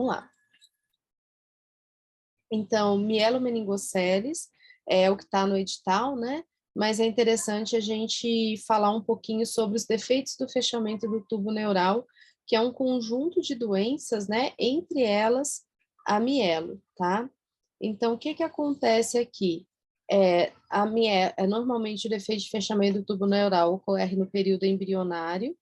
lá. Então, mielomeningoceles é o que está no edital, né? Mas é interessante a gente falar um pouquinho sobre os defeitos do fechamento do tubo neural, que é um conjunto de doenças, né? Entre elas, a mielo, tá? Então, o que que acontece aqui? Normalmente, o defeito de fechamento do tubo neural ocorre no período embrionário.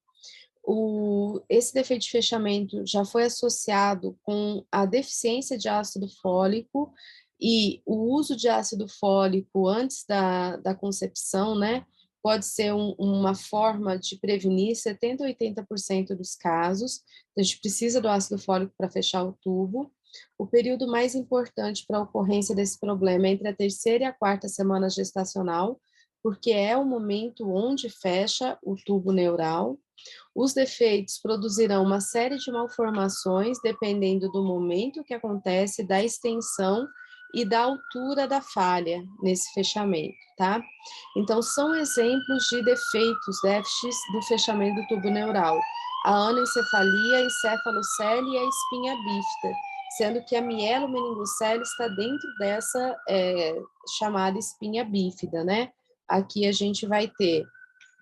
Esse defeito de fechamento já foi associado com a deficiência de ácido fólico e o uso de ácido fólico antes da concepção, né? Pode ser uma forma de prevenir 70% a 80% dos casos. A gente precisa do ácido fólico para fechar o tubo. O período mais importante para a ocorrência desse problema é entre a terceira e a quarta semana gestacional, porque é o momento onde fecha o tubo neural. Os defeitos produzirão uma série de malformações, dependendo do momento que acontece, da extensão e da altura da falha nesse fechamento, tá? Então, são exemplos de defeitos, déficits do fechamento do tubo neural: a anencefalia, a encefalocele e a espinha bífida, sendo que a mielomeningocele está dentro dessa chamada espinha bífida, né? Aqui a gente vai ter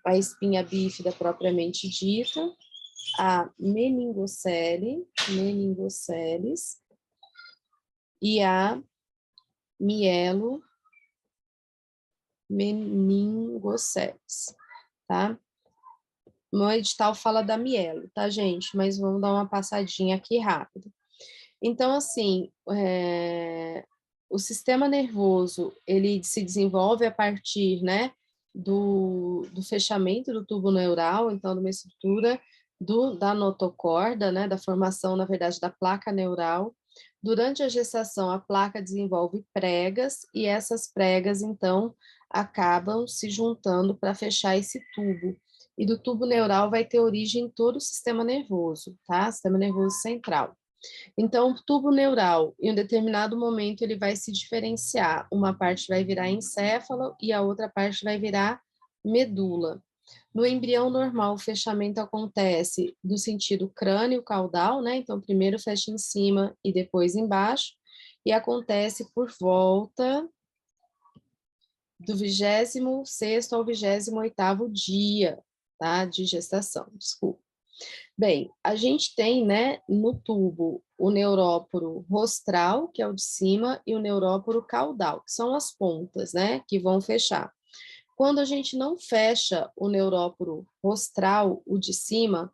a espinha bífida propriamente dita, a meningoceles e a mielomeningoceles, tá? No edital fala da mielo, tá, gente? Mas vamos dar uma passadinha aqui rápido. Então, assim, o sistema nervoso, ele se desenvolve a partir, né, do fechamento do tubo neural, então, de uma estrutura da notocorda, né, da formação, na verdade, da placa neural. Durante a gestação, a placa desenvolve pregas, e essas pregas, então, acabam se juntando para fechar esse tubo. E do tubo neural vai ter origem todo o sistema nervoso, tá? Sistema nervoso central. Então, o tubo neural, em um determinado momento, ele vai se diferenciar. Uma parte vai virar encéfalo e a outra parte vai virar medula. No embrião normal, o fechamento acontece no sentido crânio-caudal, né? Então, primeiro fecha em cima e depois embaixo, e acontece por volta do 26º ao 28º dia, tá? De gestação, desculpa. Bem, a gente tem, né, no tubo o neuróporo rostral, que é o de cima, e o neuróporo caudal, que são as pontas, né, que vão fechar. Quando a gente não fecha o neuróporo rostral, o de cima,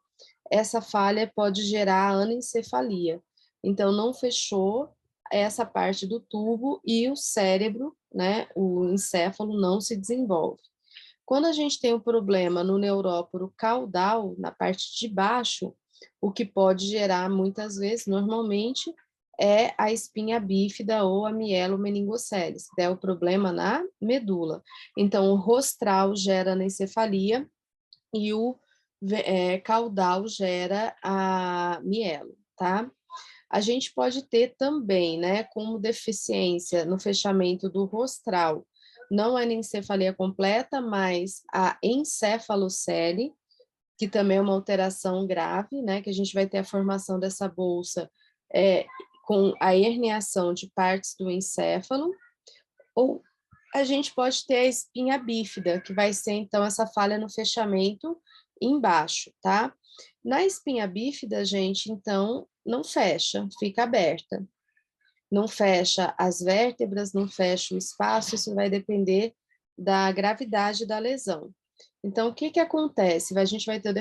essa falha pode gerar anencefalia. Então, não fechou essa parte do tubo e o cérebro, né, o encéfalo não se desenvolve. Quando a gente tem um problema no neuróporo caudal, na parte de baixo, o que pode gerar, muitas vezes, normalmente, é a espinha bífida ou a mielomeningoceles, que é o problema na medula. Então, o rostral gera anencefalia e o caudal gera a mielo, tá? A gente pode ter também, né, como deficiência no fechamento do rostral, não a anencefalia completa, mas a encefalocele, que também é uma alteração grave, né, que a gente vai ter a formação dessa bolsa com a herniação de partes do encéfalo, ou a gente pode ter a espinha bífida, que vai ser, então, essa falha no fechamento embaixo, tá? Na espinha bífida, gente, então, não fecha, fica aberta. Não fecha as vértebras, não fecha o espaço, isso vai depender da gravidade da lesão. Então, o que que acontece? A gente vai ter o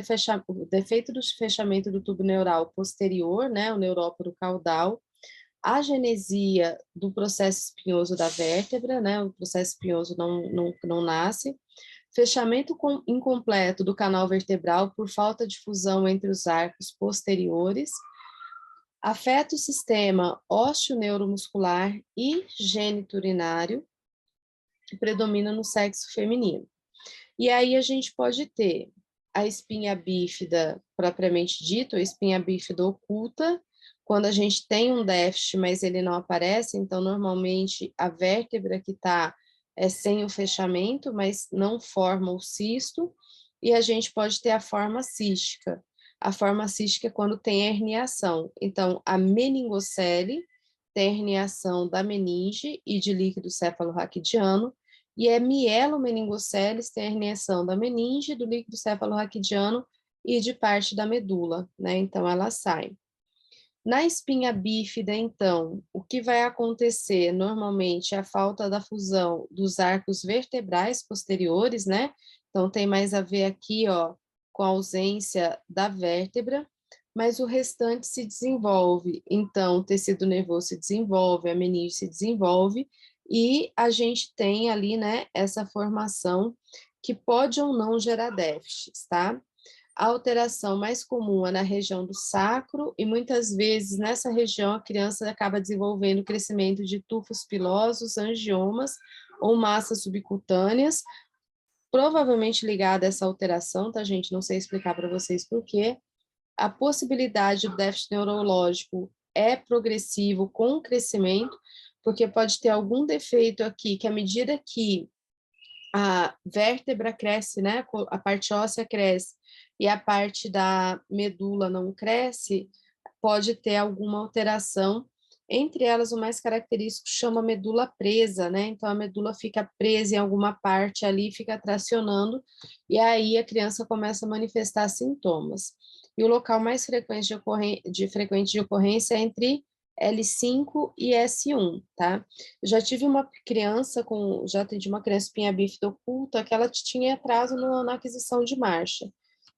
defeito do fechamento do tubo neural posterior, né, o neuróporo caudal, a genesia do processo espinhoso da vértebra, né, o processo espinhoso não nasce, fechamento incompleto do canal vertebral por falta de fusão entre os arcos posteriores, afeta o sistema ósseo-neuromuscular e geniturinário, que predomina no sexo feminino. E aí a gente pode ter a espinha bífida propriamente dita, a espinha bífida oculta, quando a gente tem um déficit, mas ele não aparece, então normalmente a vértebra que está sem o fechamento, mas não forma o cisto, e a gente pode ter a forma cística. A forma cística é quando tem herniação. Então, a meningocele tem herniação da meninge e de líquido cefalorraquidiano, e é mielomeningoceles tem herniação da meninge, do líquido cefalorraquidiano e de parte da medula, né? Então, ela sai. Na espinha bífida, então, o que vai acontecer normalmente é a falta da fusão dos arcos vertebrais posteriores, né? Então, tem mais a ver aqui, ó, com a ausência da vértebra, mas o restante se desenvolve. Então, o tecido nervoso se desenvolve, a meninge se desenvolve, e a gente tem ali, né, essa formação que pode ou não gerar déficits, tá? A alteração mais comum é na região do sacro e muitas vezes nessa região a criança acaba desenvolvendo crescimento de tufos pilosos, angiomas ou massas subcutâneas, provavelmente ligada a essa alteração, tá, gente? Não sei explicar para vocês por quê. A possibilidade do déficit neurológico é progressivo com o crescimento, porque pode ter algum defeito aqui que à medida que a vértebra cresce, né? A parte óssea cresce e a parte da medula não cresce, pode ter alguma alteração. Entre elas, o mais característico chama medula presa, né? Então, a medula fica presa em alguma parte ali, fica tracionando, e aí a criança começa a manifestar sintomas. E o local mais frequente de ocorrência é entre L5 e S1, tá? Eu já tive uma criança já atendi uma criança espinha bífida oculta que ela tinha atraso na aquisição de marcha.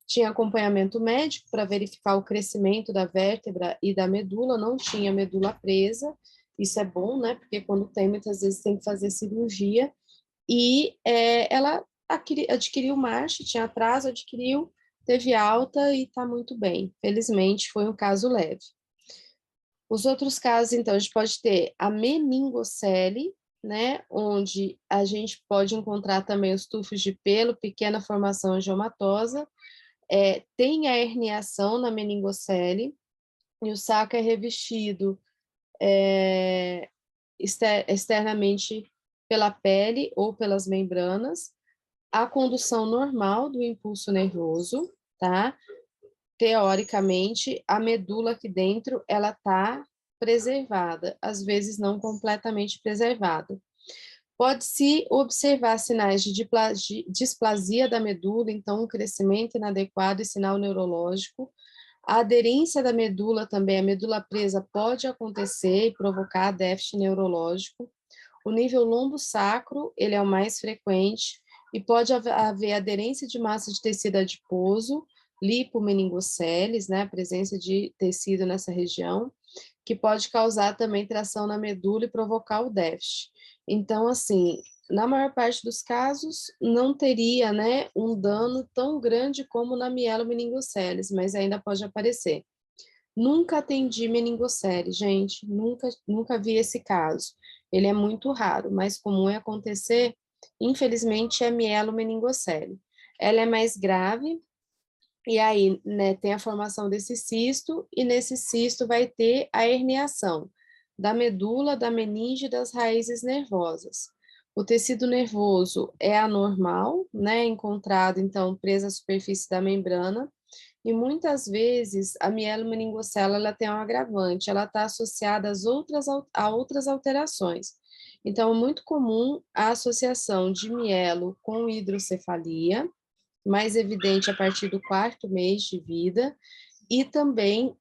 Tinha acompanhamento médico para verificar o crescimento da vértebra e da medula, não tinha medula presa, isso é bom, né? Porque quando tem, muitas vezes tem que fazer cirurgia. E ela adquiriu marcha, tinha atraso, adquiriu, teve alta e está muito bem. Felizmente, foi um caso leve. Os outros casos, então, a gente pode ter a meningocele, né, onde a gente pode encontrar também os tufos de pelo, pequena formação angiomatosa, tem a herniação na meningocele, e o saco é revestido externamente pela pele ou pelas membranas, a condução normal do impulso nervoso, tá? Teoricamente, a medula aqui dentro, ela está preservada, às vezes não completamente preservada. Pode-se observar sinais de displasia da medula, então um crescimento inadequado e sinal neurológico. A aderência da medula também, a medula presa pode acontecer e provocar déficit neurológico. O nível lombo-sacro, ele é o mais frequente, e pode haver aderência de massa de tecido adiposo, lipomeningoceles, né, a presença de tecido nessa região, que pode causar também tração na medula e provocar o déficit. Então, assim, na maior parte dos casos, não teria, né, um dano tão grande como na mielomeningoceles, mas ainda pode aparecer. Nunca atendi meningocele, gente, nunca vi esse caso. Ele é muito raro, mas comum é acontecer, infelizmente, é mielomeningocele. Ela é mais grave, e aí, né, tem a formação desse cisto, e nesse cisto vai ter a herniação da medula, da meninge e das raízes nervosas. O tecido nervoso é anormal, né, encontrado, então, preso à superfície da membrana, e muitas vezes a mielomeningocele ela tem um agravante, ela está associada a outras alterações. Então, é muito comum a associação de mielo com hidrocefalia, mais evidente a partir do quarto mês de vida, e também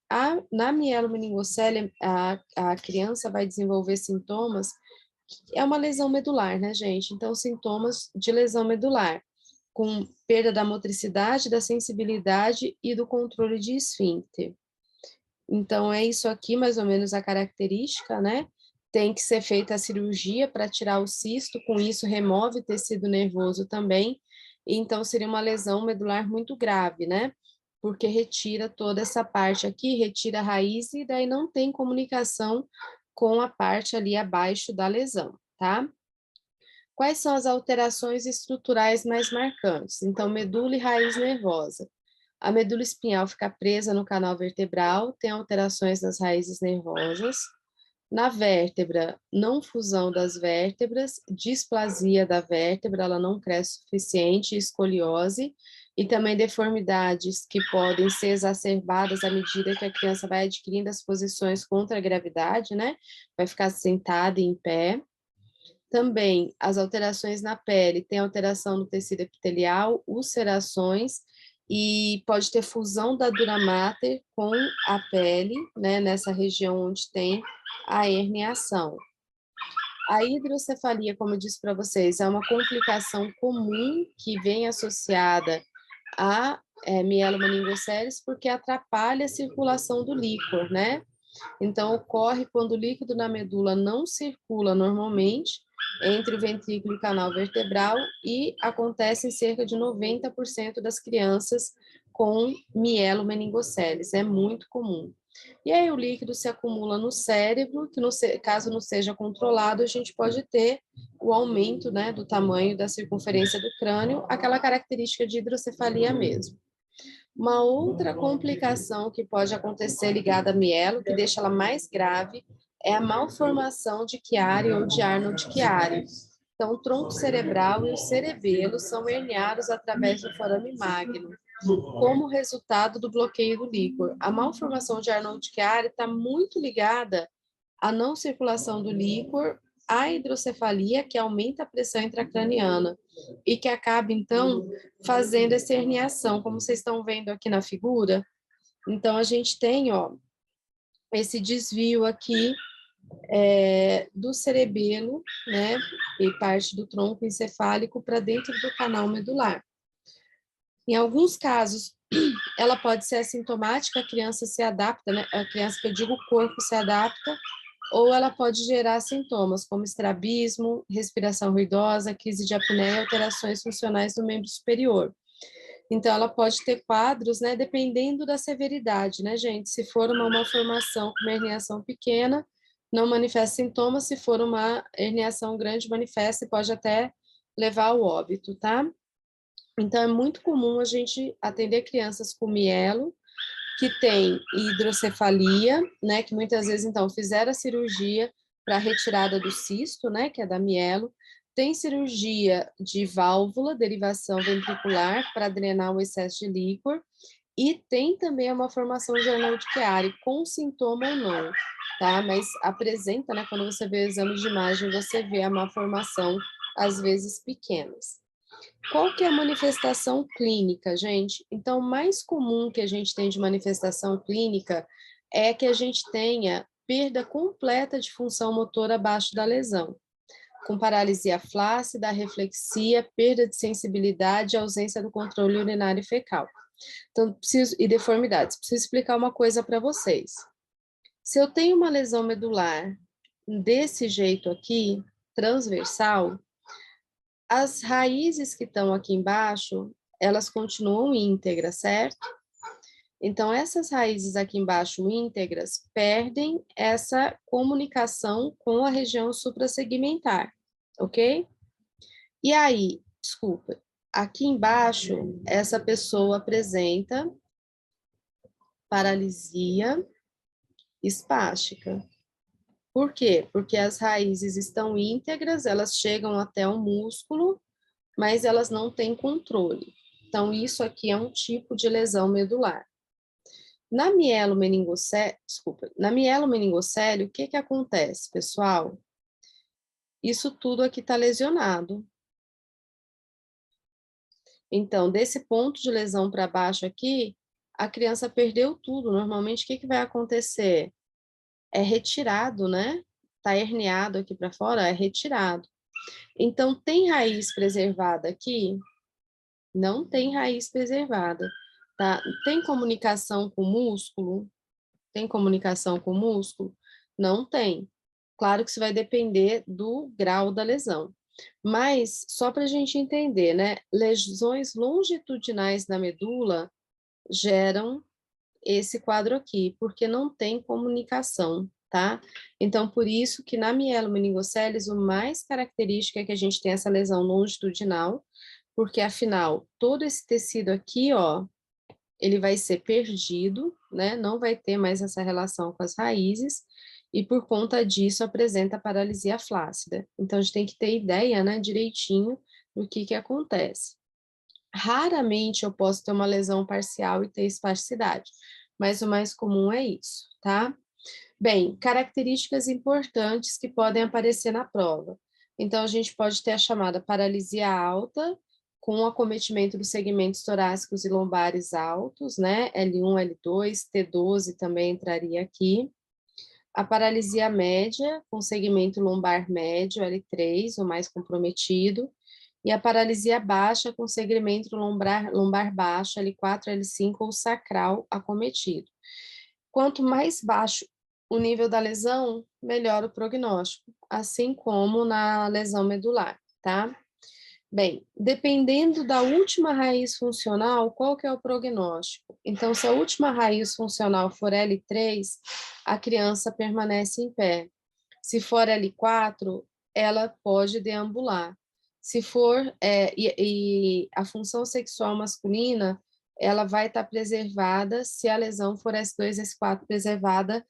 na mielomeningocele a criança vai desenvolver sintomas, é uma lesão medular, né, gente? Então, sintomas de lesão medular, com perda da motricidade, da sensibilidade e do controle de esfíncter. Então, é isso aqui, mais ou menos, a característica, né? Tem que ser feita a cirurgia para tirar o cisto, com isso remove o tecido nervoso também, então seria uma lesão medular muito grave, né? Porque retira toda essa parte aqui, retira a raiz e daí não tem comunicação com a parte ali abaixo da lesão, tá? Quais são as alterações estruturais mais marcantes? Então, medula e raiz nervosa. A medula espinhal fica presa no canal vertebral, tem alterações nas raízes nervosas. Na vértebra, não fusão das vértebras, displasia da vértebra, ela não cresce o suficiente, escoliose, E também deformidades que podem ser exacerbadas à medida que a criança vai adquirindo as posições contra a gravidade, né? Vai ficar sentada e em pé. Também as alterações na pele, tem alteração no tecido epitelial, ulcerações, e pode ter fusão da dura mater com a pele, né, nessa região onde tem a herniação. A hidrocefalia, como eu disse para vocês, é uma complicação comum que vem associada a mielomeningocele porque atrapalha a circulação do líquor, né? Então, ocorre quando o líquido na medula não circula normalmente entre o ventrículo e o canal vertebral e acontece em cerca de 90% das crianças com mielomeningoceles, é muito comum. E aí o líquido se acumula no cérebro, que caso não seja controlado, a gente pode ter o aumento, né, do tamanho da circunferência do crânio, aquela característica de hidrocefalia mesmo. Uma outra complicação que pode acontecer ligada a mielo, que deixa ela mais grave, é a malformação de Chiari ou de Arnold-Chiari. Então, o tronco cerebral e o cerebelo são herniados através do forame magno, como resultado do bloqueio do líquor. A malformação de Arnold-Chiari está muito ligada à não circulação do líquor, à hidrocefalia, que aumenta a pressão intracraniana e que acaba, então, fazendo essa herniação, como vocês estão vendo aqui na figura. Então, a gente tem, ó, esse desvio aqui do cerebelo, né, e parte do tronco encefálico para dentro do canal medular. Em alguns casos, ela pode ser assintomática, a criança se adapta, né, a criança, que eu digo, o corpo se adapta, ou ela pode gerar sintomas como estrabismo, respiração ruidosa, crise de apneia e alterações funcionais do membro superior. Então, ela pode ter quadros, né, dependendo da severidade, né, gente? Se for uma malformação com uma herniação pequena, não manifesta sintomas, se for uma herniação grande, manifesta e pode até levar ao óbito, tá? Então, é muito comum a gente atender crianças com mielo, que tem hidrocefalia, né, que muitas vezes, então, fizeram a cirurgia para retirada do cisto, né, que é da mielo, tem cirurgia de válvula, derivação ventricular, para drenar o excesso de líquor, e tem também uma formação de Arnold-Chiari, com sintoma ou não, tá? Mas apresenta, né, quando você vê o exame de imagem, você vê a malformação, às vezes pequenas. Qual que é a manifestação clínica, gente? Então, o mais comum que a gente tem de manifestação clínica é que a gente tenha perda completa de função motora abaixo da lesão, com paralisia flácida, reflexia, perda de sensibilidade e ausência do controle urinário e fecal. Então, e deformidades. Preciso explicar uma coisa para vocês. Se eu tenho uma lesão medular desse jeito aqui, transversal, as raízes que estão aqui embaixo, elas continuam íntegras, certo? Então, essas raízes aqui embaixo íntegras perdem essa comunicação com a região suprassegmentar, ok? E aí, desculpa, aqui embaixo, essa pessoa apresenta paralisia espástica. Por quê? Porque as raízes estão íntegras, elas chegam até o músculo, mas elas não têm controle. Então, isso aqui é um tipo de lesão medular. Na mielomeningocele, o que que acontece, pessoal? Isso tudo aqui está lesionado. Então, desse ponto de lesão para baixo aqui, a criança perdeu tudo. Normalmente, o que que vai acontecer? É retirado, né? Está herniado aqui para fora, é retirado. Então, tem raiz preservada aqui? Não tem raiz preservada, tá? Tem comunicação com o músculo? Tem comunicação com o músculo? Não tem. Claro que isso vai depender do grau da lesão. Mas, só para a gente entender, né? Lesões longitudinais da medula geram esse quadro aqui, porque não tem comunicação, tá? Então, por isso que na mielomeningoceles, o mais característico é que a gente tem essa lesão longitudinal, porque afinal, todo esse tecido aqui, ó, ele vai ser perdido, né? Não vai ter mais essa relação com as raízes, e por conta disso apresenta paralisia flácida. Então, a gente tem que ter ideia, né, direitinho do que acontece. Raramente eu posso ter uma lesão parcial e ter espasticidade, mas o mais comum é isso, tá? Bem, características importantes que podem aparecer na prova. Então, a gente pode ter a chamada paralisia alta, com acometimento dos segmentos torácicos e lombares altos, né? L1, L2, T12 também entraria aqui. A paralisia média, com segmento lombar médio, L3, o mais comprometido. E a paralisia baixa, com segmento lombar baixo, L4, L5 ou sacral acometido. Quanto mais baixo o nível da lesão, melhor o prognóstico, assim como na lesão medular, tá? Bem, dependendo da última raiz funcional, qual que é o prognóstico? Então, se a última raiz funcional for L3, a criança permanece em pé. Se for L4, ela pode deambular. Se for, e a função sexual masculina, ela vai estar preservada se a lesão for S2, S4 preservada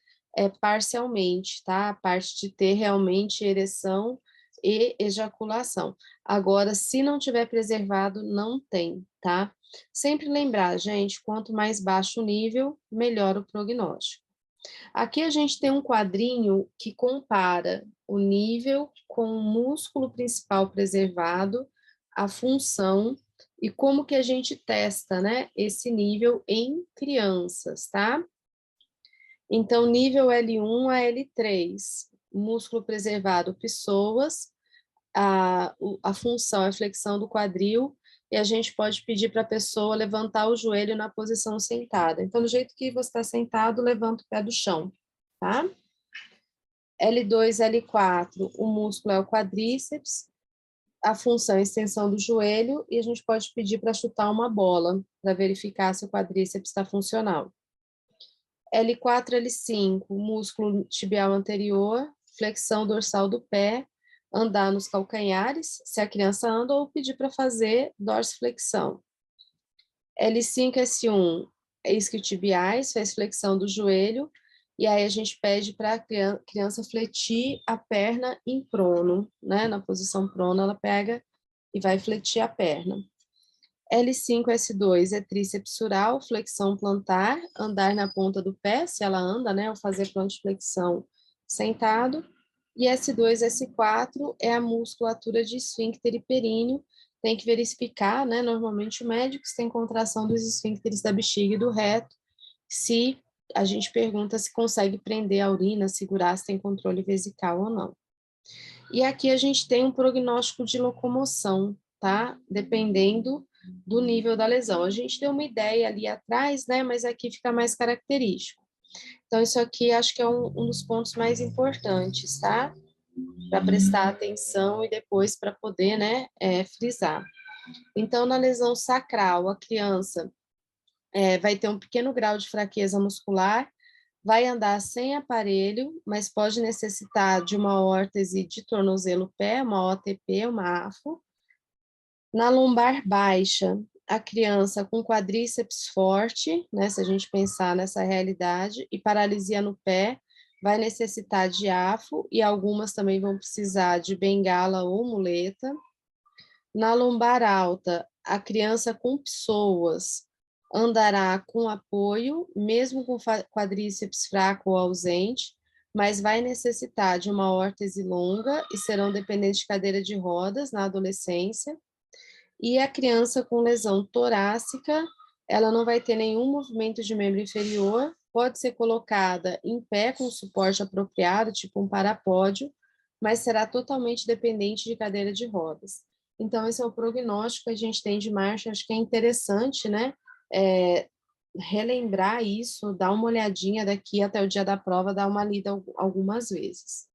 parcialmente, tá? A parte de ter realmente ereção e ejaculação. Agora, se não tiver preservado, não tem, tá? Sempre lembrar, gente, quanto mais baixo o nível, melhor o prognóstico. Aqui a gente tem um quadrinho que compara o nível com o músculo principal preservado, a função e como que a gente testa, né, esse nível em crianças, tá? Então, nível L1 a L3, músculo preservado, pessoas, a função é flexão do quadril, e a gente pode pedir para a pessoa levantar o joelho na posição sentada. Então, do jeito que você está sentado, levanta o pé do chão, tá? L2, L4, o músculo é o quadríceps, a função é a extensão do joelho, e a gente pode pedir para chutar uma bola, para verificar se o quadríceps está funcional. L4, L5, músculo tibial anterior, flexão dorsal do pé, andar nos calcanhares, se a criança anda, ou pedir para fazer dorsiflexão. L5, S1, isquiotibiais, faz flexão do joelho, e aí a gente pede para a criança fletir a perna em prono, né? Na posição prono, ela pega e vai fletir a perna. L5, S2 é tríceps sural, flexão plantar, andar na ponta do pé, se ela anda, né? Ou fazer plantiflexão sentado. E S2, S4 é a musculatura de esfíncter e períneo. Tem que verificar, né? Normalmente o médico se tem contração dos esfíncteres da bexiga e do reto, se a gente pergunta se consegue prender a urina, segurar se tem controle vesical ou não. E aqui a gente tem um prognóstico de locomoção, tá? Dependendo do nível da lesão. A gente deu uma ideia ali atrás, né? Mas aqui fica mais característico. Então, isso aqui acho que é um dos pontos mais importantes, tá? Para prestar atenção e depois para poder, né, frisar. Então, na lesão sacral, a criança vai ter um pequeno grau de fraqueza muscular, vai andar sem aparelho, mas pode necessitar de uma órtese de tornozelo-pé, uma OTP, uma AFO. Na lombar baixa, a criança com quadríceps forte, né, se a gente pensar nessa realidade, e paralisia no pé, vai necessitar de AFO, e algumas também vão precisar de bengala ou muleta. Na lombar alta, a criança com psoas andará com apoio, mesmo com quadríceps fraco ou ausente, mas vai necessitar de uma órtese longa e serão dependentes de cadeira de rodas na adolescência. E a criança com lesão torácica, ela não vai ter nenhum movimento de membro inferior, pode ser colocada em pé com suporte apropriado, tipo um parapódio, mas será totalmente dependente de cadeira de rodas. Então, esse é o prognóstico que a gente tem de marcha, acho que é interessante, né? Relembrar isso, dar uma olhadinha daqui até o dia da prova, dar uma lida algumas vezes.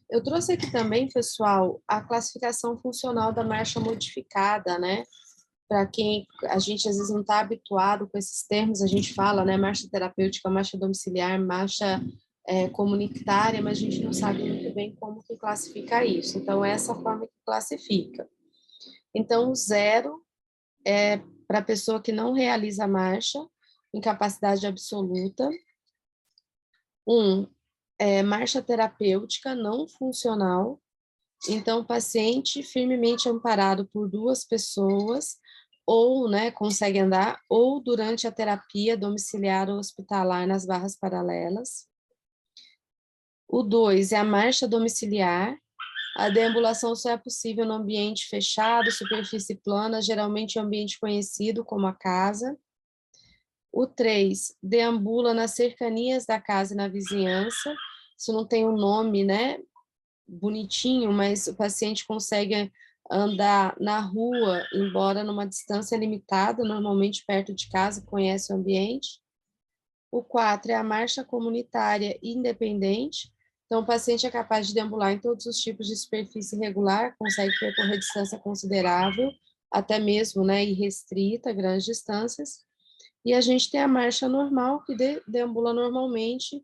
Eu trouxe aqui também, pessoal, a classificação funcional da marcha modificada, né? Para quem a gente às vezes não está habituado com esses termos, a gente fala, né? Marcha terapêutica, marcha domiciliar, marcha comunitária, mas a gente não sabe muito bem como que classifica isso. Então, é essa forma que classifica. Então, o 0 é para a pessoa que não realiza a marcha, incapacidade absoluta. 1 é marcha terapêutica não funcional. Então, o paciente firmemente amparado por 2 pessoas, ou, né, consegue andar, ou durante a terapia domiciliar ou hospitalar nas barras paralelas. O 2 é a marcha domiciliar. A deambulação só é possível no ambiente fechado, superfície plana, geralmente em um ambiente conhecido como a casa. O 3 deambula nas cercanias da casa e na vizinhança. Isso não tem um nome, né, bonitinho, mas o paciente consegue andar na rua, embora numa distância limitada, normalmente perto de casa, conhece o ambiente. O 4 é a marcha comunitária independente. Então, o paciente é capaz de deambular em todos os tipos de superfície irregular, consegue percorrer distância considerável, até mesmo, né, irrestrita, grandes distâncias. E a gente tem a marcha normal, que deambula normalmente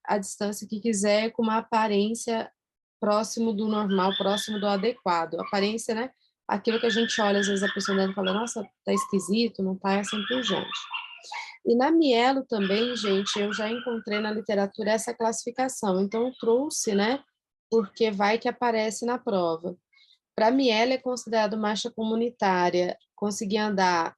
a distância que quiser, com uma aparência próximo do normal, próximo do adequado. Aparência, né? Aquilo que a gente olha, às vezes a pessoa andando e fala, nossa, tá esquisito, não tá, é assim por diante. E na mielo também, gente, eu já encontrei na literatura essa classificação, então eu trouxe, né, porque vai que aparece na prova. Para mielo é considerado marcha comunitária, conseguir andar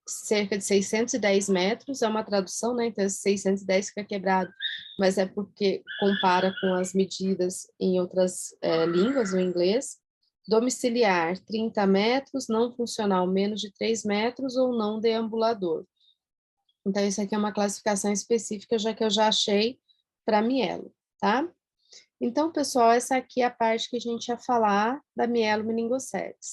cerca de 610 metros, é uma tradução, né, então 610 fica quebrado, mas é porque compara com as medidas em outras línguas, o inglês. Domiciliar, 30 metros, não funcional, menos de 3 metros, ou não deambulador. Então, isso aqui é uma classificação específica, já que eu já achei para mielo, tá? Então, pessoal, essa aqui é a parte que a gente ia falar da mielomeningocele.